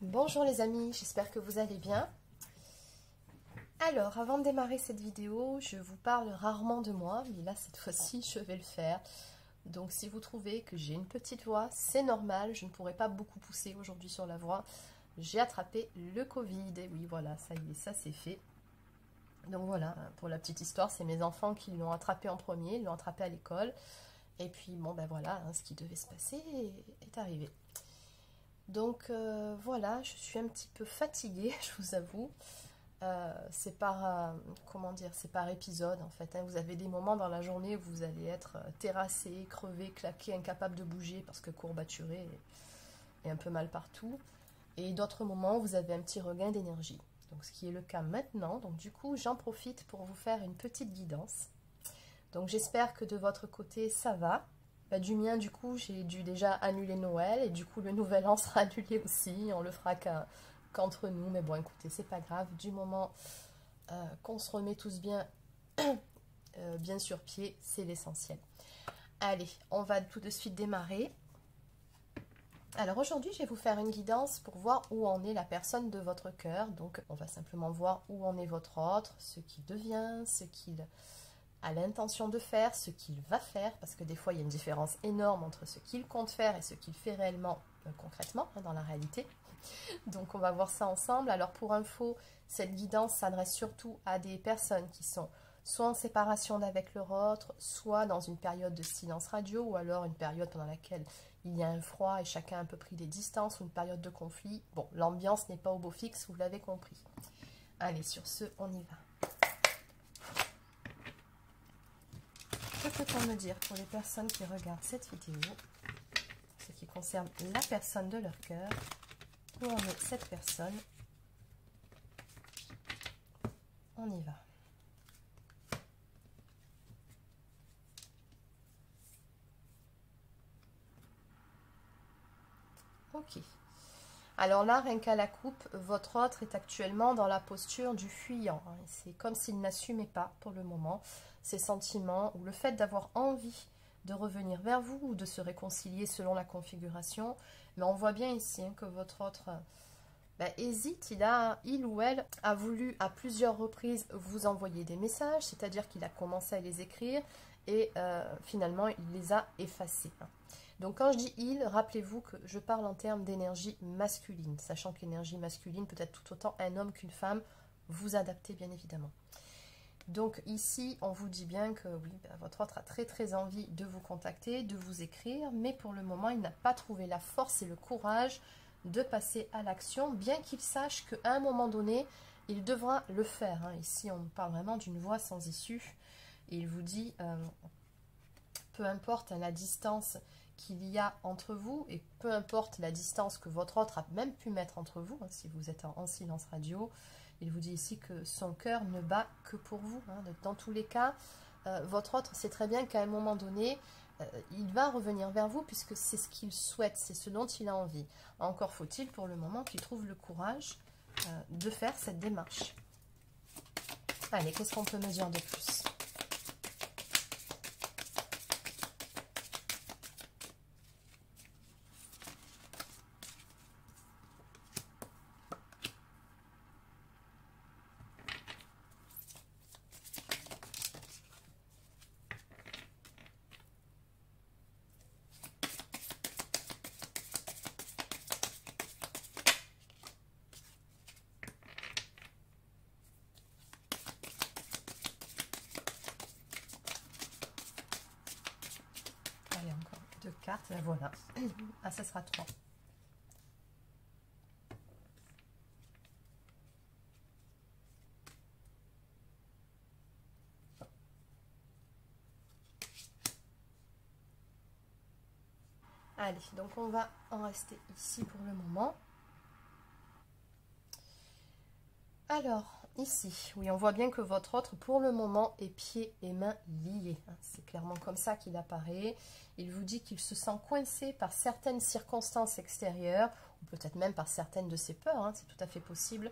Bonjour les amis, j'espère que vous allez bien. Alors, avant de démarrer cette vidéo, je vous parle rarement de moi, mais là cette fois-ci je vais le faire. Donc si vous trouvez que j'ai une petite voix, c'est normal, je ne pourrai pas beaucoup pousser aujourd'hui sur la voix. J'ai attrapé le Covid, et oui voilà, ça y est, ça c'est fait. Donc voilà, pour la petite histoire, c'est mes enfants qui l'ont attrapé en premier, ils l'ont attrapé à l'école. Et puis bon ben voilà, ce qui devait se passer est arrivé. Donc voilà, je suis un petit peu fatiguée, je vous avoue. C'est par, comment dire, c'est par épisode en fait. Vous avez des moments dans la journée où vous allez être terrassé, crevé, claqué, incapable de bouger parce que courbaturé et un peu mal partout. Et d'autres moments où vous avez un petit regain d'énergie. Donc ce qui est le cas maintenant. Donc du coup, j'en profite pour vous faire une petite guidance. Donc j'espère que de votre côté, ça va. Du mien, du coup, j'ai dû déjà annuler Noël et du coup, le Nouvel An sera annulé aussi. On le fera qu'entre nous, mais bon, écoutez, c'est pas grave. Du moment qu'on se remet tous bien sur pied, c'est l'essentiel. Allez, on va tout de suite démarrer. Alors aujourd'hui, je vais vous faire une guidance pour voir où en est la personne de votre cœur. Donc, on va simplement voir où en est votre autre, ce qu'il devient, ce qu'il a l'intention de faire, ce qu'il va faire, parce que des fois il y a une différence énorme entre ce qu'il compte faire et ce qu'il fait réellement, concrètement, dans la réalité. Donc on va voir ça ensemble. Alors pour info, cette guidance s'adresse surtout à des personnes qui sont soit en séparation d'avec leur autre, soit dans une période de silence radio, ou alors une période pendant laquelle il y a un froid et chacun a un peu pris des distances, ou une période de conflit. Bon, l'ambiance n'est pas au beau fixe, vous l'avez compris. Allez, sur ce, on y va. Que peut-on me dire pour les personnes qui regardent cette vidéo, ce qui concerne la personne de leur cœur, où en est cette personne? On y va. Ok. Alors là, rien qu'à la coupe, votre autre est actuellement dans la posture du fuyant. C'est comme s'il n'assumait pas pour le moment ses sentiments ou le fait d'avoir envie de revenir vers vous ou de se réconcilier selon la configuration. Mais on voit bien ici que votre autre hésite. Il ou elle a voulu à plusieurs reprises vous envoyer des messages, c'est-à-dire qu'il a commencé à les écrire et finalement il les a effacés. Donc quand je dis il, rappelez-vous que je parle en termes d'énergie masculine, sachant que l'énergie masculine peut être tout autant un homme qu'une femme, vous adaptez bien évidemment. Donc ici, on vous dit bien que oui, votre autre a très envie de vous contacter, de vous écrire, mais pour le moment, il n'a pas trouvé la force et le courage de passer à l'action, bien qu'il sache qu'à un moment donné, il devra le faire. Ici, on parle vraiment d'une voie sans issue. Et il vous dit, peu importe la distance qu'il y a entre vous, et peu importe la distance que votre autre a même pu mettre entre vous, si vous êtes en silence radio, il vous dit ici que son cœur ne bat que pour vous. Dans tous les cas, votre autre sait très bien qu'à un moment donné, il va revenir vers vous puisque c'est ce qu'il souhaite, c'est ce dont il a envie. Encore faut-il pour le moment qu'il trouve le courage de faire cette démarche. Allez, qu'est-ce qu'on peut me dire de plus ? Allez, encore 2 cartes, et voilà. Ah, ça sera 3. Allez, donc on va en rester ici pour le moment. Alors, ici, oui, on voit bien que votre autre, pour le moment, est pieds et mains liés. C'est clairement comme ça qu'il apparaît. Il vous dit qu'il se sent coincé par certaines circonstances extérieures, ou peut-être même par certaines de ses peurs, c'est tout à fait possible.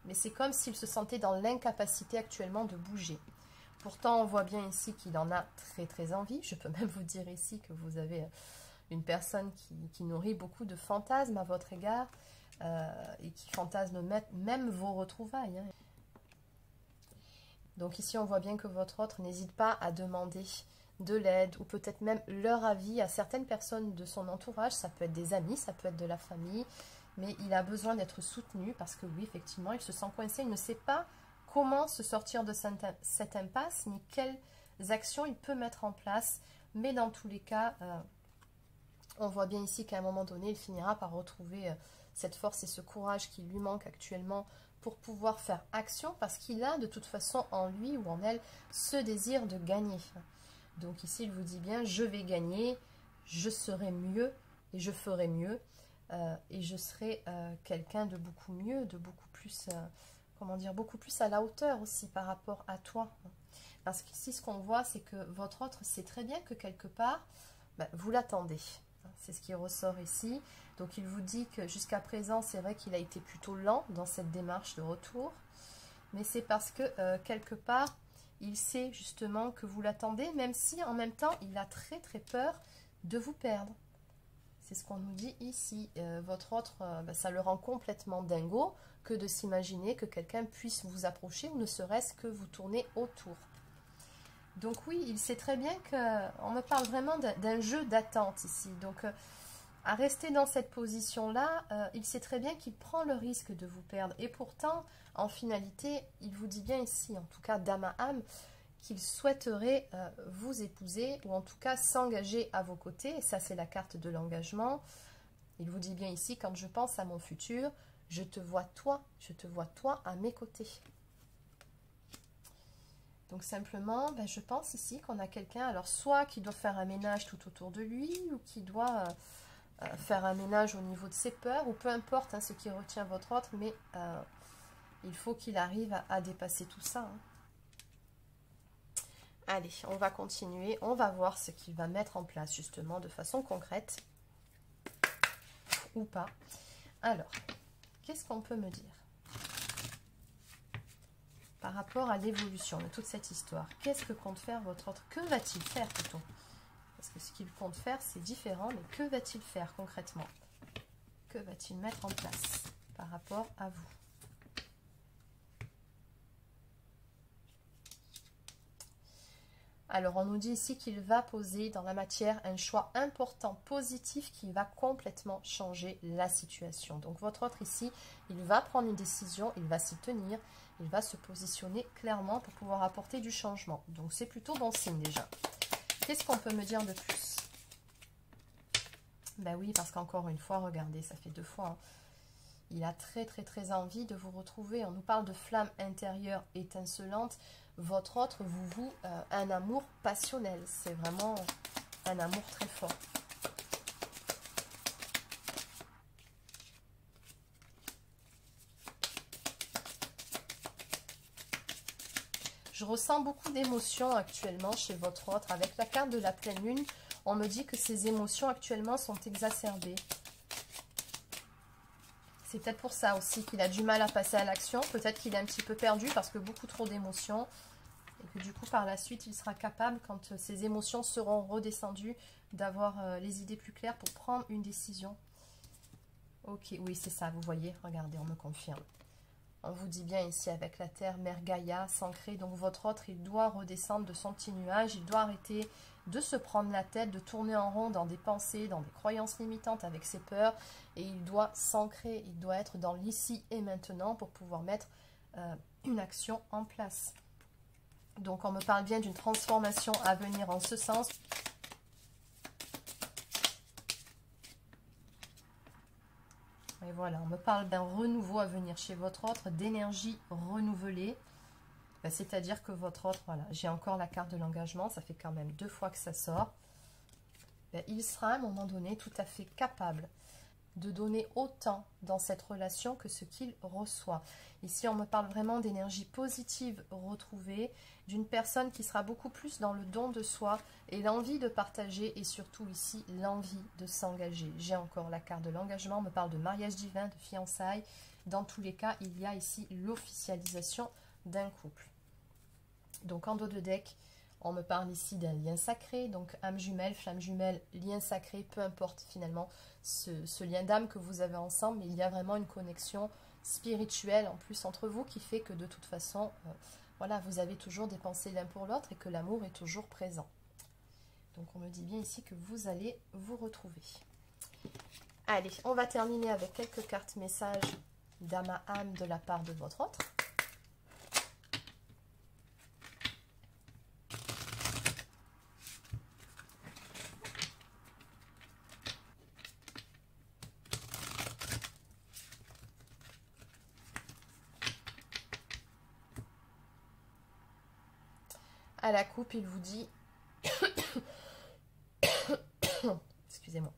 Mais c'est comme s'il se sentait dans l'incapacité actuellement de bouger. Pourtant, on voit bien ici qu'il en a très envie. Je peux même vous dire ici que vous avez une personne qui nourrit beaucoup de fantasmes à votre égard. et qui fantasment même vos retrouvailles. Hein. Donc ici, on voit bien que votre autre n'hésite pas à demander de l'aide ou peut-être même leur avis à certaines personnes de son entourage. Ça peut être des amis, ça peut être de la famille, mais il a besoin d'être soutenu parce que oui, effectivement, il se sent coincé. Il ne sait pas comment se sortir de cette impasse ni quelles actions il peut mettre en place. Mais dans tous les cas, on voit bien ici qu'à un moment donné, il finira par retrouver cette force et ce courage qui lui manque actuellement pour pouvoir faire action parce qu'il a de toute façon en lui ou en elle ce désir de gagner. Donc ici, il vous dit bien, je vais gagner, je serai mieux et je ferai mieux et je serai quelqu'un de beaucoup mieux, de beaucoup plus, comment dire, beaucoup plus à la hauteur aussi par rapport à toi. Parce qu'ici, ce qu'on voit, c'est que votre autre sait très bien que quelque part, vous l'attendez. C'est ce qui ressort ici. Donc, il vous dit que jusqu'à présent, c'est vrai qu'il a été plutôt lent dans cette démarche de retour. Mais c'est parce que, quelque part, il sait justement que vous l'attendez, même si en même temps, il a très très peur de vous perdre. C'est ce qu'on nous dit ici. Votre autre, ça le rend complètement dingo que de s'imaginer que quelqu'un puisse vous approcher ou ne serait-ce que vous tourner autour. Donc oui, il sait très bien qu'on me parle vraiment d'un jeu d'attente ici. Donc à rester dans cette position-là, il sait très bien qu'il prend le risque de vous perdre. Et pourtant, en finalité, il vous dit bien ici, en tout cas d'âme à âme, qu'il souhaiterait vous épouser ou en tout cas s'engager à vos côtés. Et ça, c'est la carte de l'engagement. Il vous dit bien ici, quand je pense à mon futur, je te vois toi à mes côtés. Donc simplement, je pense ici qu'on a quelqu'un, alors soit qui doit faire un ménage tout autour de lui, ou qui doit faire un ménage au niveau de ses peurs, ou peu importe hein, ce qui retient votre autre, mais il faut qu'il arrive à dépasser tout ça. Hein. Allez, on va continuer, on va voir ce qu'il va mettre en place justement de façon concrète, ou pas. Alors, qu'est-ce qu'on peut me dire par rapport à l'évolution de toute cette histoire? Qu'est-ce que compte faire votre autre? Que va-t-il faire plutôt? Parce que ce qu'il compte faire, c'est différent, mais que va-t-il faire concrètement? Que va-t-il mettre en place par rapport à vous? Alors, on nous dit ici qu'il va poser dans la matière un choix important, positif, qui va complètement changer la situation. Donc, votre autre ici, il va prendre une décision, il va s'y tenir, il va se positionner clairement pour pouvoir apporter du changement. Donc, c'est plutôt bon signe déjà. Qu'est-ce qu'on peut me dire de plus? Ben oui, parce qu'encore une fois, regardez, ça fait 2 fois. Hein. Il a très, très, très envie de vous retrouver. On nous parle de flamme intérieure étincelante. Votre autre vous voue un amour passionnel. C'est vraiment un amour très fort. Je ressens beaucoup d'émotions actuellement chez votre autre. Avec la carte de la pleine lune, on me dit que ces émotions actuellement sont exacerbées. C'est peut-être pour ça aussi qu'il a du mal à passer à l'action. Peut-être qu'il est un petit peu perdu parce que beaucoup trop d'émotions. Et que du coup, par la suite, il sera capable, quand ces émotions seront redescendues, d'avoir les idées plus claires pour prendre une décision. Ok, oui, c'est ça, vous voyez. Regardez, on me confirme. On vous dit bien ici avec la terre, Mère Gaïa, s'ancrer. Donc votre autre, il doit redescendre de son petit nuage. Il doit arrêter de se prendre la tête, de tourner en rond dans des pensées, dans des croyances limitantes avec ses peurs. Et il doit s'ancrer, il doit être dans l'ici et maintenant pour pouvoir mettre une action en place. Donc on me parle bien d'une transformation à venir en ce sens. Et voilà, on me parle d'un renouveau à venir chez votre autre, d'énergie renouvelée. C'est-à-dire que votre autre, voilà, j'ai encore la carte de l'engagement, ça fait quand même 2 fois que ça sort. Il sera à un moment donné tout à fait capable de donner autant dans cette relation que ce qu'il reçoit. Ici, on me parle vraiment d'énergie positive retrouvée, d'une personne qui sera beaucoup plus dans le don de soi et l'envie de partager et surtout ici, l'envie de s'engager. J'ai encore la carte de l'engagement, on me parle de mariage divin, de fiançailles. Dans tous les cas, il y a ici l'officialisation d'un couple. Donc en dos de deck, on me parle ici d'un lien sacré, donc âme jumelle, flamme jumelle, lien sacré, peu importe finalement ce lien d'âme que vous avez ensemble, mais il y a vraiment une connexion spirituelle en plus entre vous qui fait que de toute façon, voilà, vous avez toujours des pensées l'un pour l'autre et que l'amour est toujours présent. Donc on me dit bien ici que vous allez vous retrouver. Allez, on va terminer avec quelques cartes messages d'âme à âme de la part de votre autre. À la coupe, il vous dit, excusez-moi,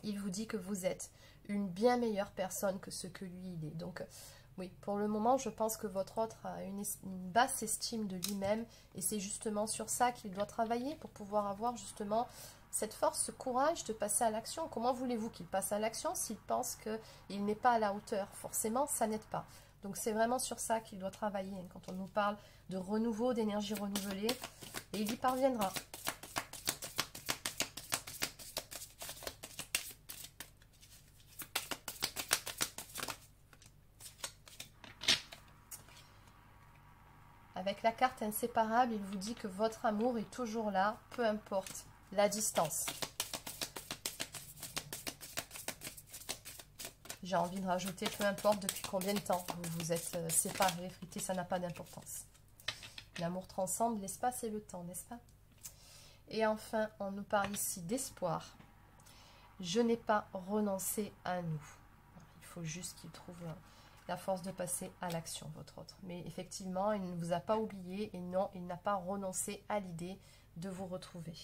il vous dit que vous êtes une bien meilleure personne que ce que lui il est. Donc oui, pour le moment, je pense que votre autre a une basse estime de lui-même et c'est justement sur ça qu'il doit travailler pour pouvoir avoir justement cette force, ce courage de passer à l'action. Comment voulez-vous qu'il passe à l'action s'il pense qu'il n'est pas à la hauteur? Forcément, ça n'aide pas. Donc c'est vraiment sur ça qu'il doit travailler quand on nous parle de renouveau, d'énergie renouvelée, et il y parviendra. Avec la carte inséparable, il vous dit que votre amour est toujours là, peu importe la distance. J'ai envie de rajouter, peu importe depuis combien de temps vous vous êtes séparés, frités, ça n'a pas d'importance. L'amour transcende l'espace et le temps, n'est-ce pas? Et enfin, on nous parle ici d'espoir. Je n'ai pas renoncé à nous. Il faut juste qu'il trouve la force de passer à l'action, votre autre. Mais effectivement, il ne vous a pas oublié et non, il n'a pas renoncé à l'idée de vous retrouver.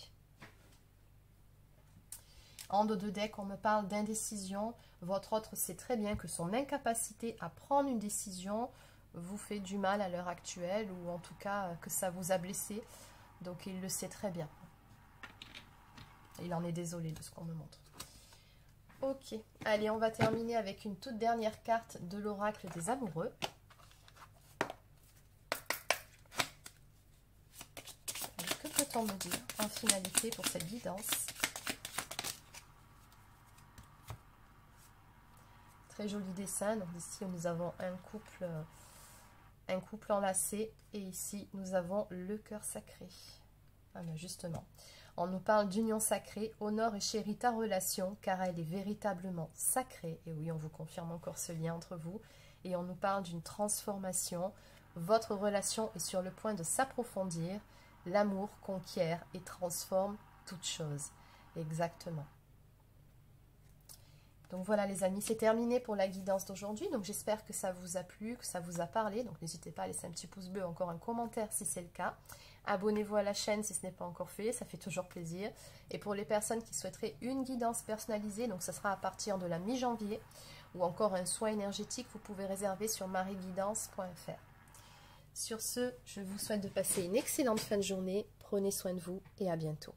En dos de deck, on me parle d'indécision. Votre autre sait très bien que son incapacité à prendre une décision vous fait du mal à l'heure actuelle, ou en tout cas que ça vous a blessé. Donc il le sait très bien. Il en est désolé de ce qu'on me montre. Ok, allez, on va terminer avec une toute dernière carte de l'oracle des amoureux. Que peut-on me dire en finalité pour cette guidance? Très joli dessin. Donc ici, nous avons un couple enlacé. Et ici, nous avons le cœur sacré. Ah ben justement, on nous parle d'union sacrée. Honore et chéris ta relation, car elle est véritablement sacrée. Et oui, on vous confirme encore ce lien entre vous. Et on nous parle d'une transformation. Votre relation est sur le point de s'approfondir. L'amour conquiert et transforme toute chose. Exactement. Donc voilà les amis, c'est terminé pour la guidance d'aujourd'hui. Donc j'espère que ça vous a plu, que ça vous a parlé. Donc n'hésitez pas à laisser un petit pouce bleu, encore un commentaire si c'est le cas. Abonnez-vous à la chaîne si ce n'est pas encore fait, ça fait toujours plaisir. Et pour les personnes qui souhaiteraient une guidance personnalisée, donc ça sera à partir de la mi-janvier, ou encore un soin énergétique, vous pouvez réserver sur marieguidance.fr. Sur ce, je vous souhaite de passer une excellente fin de journée. Prenez soin de vous et à bientôt.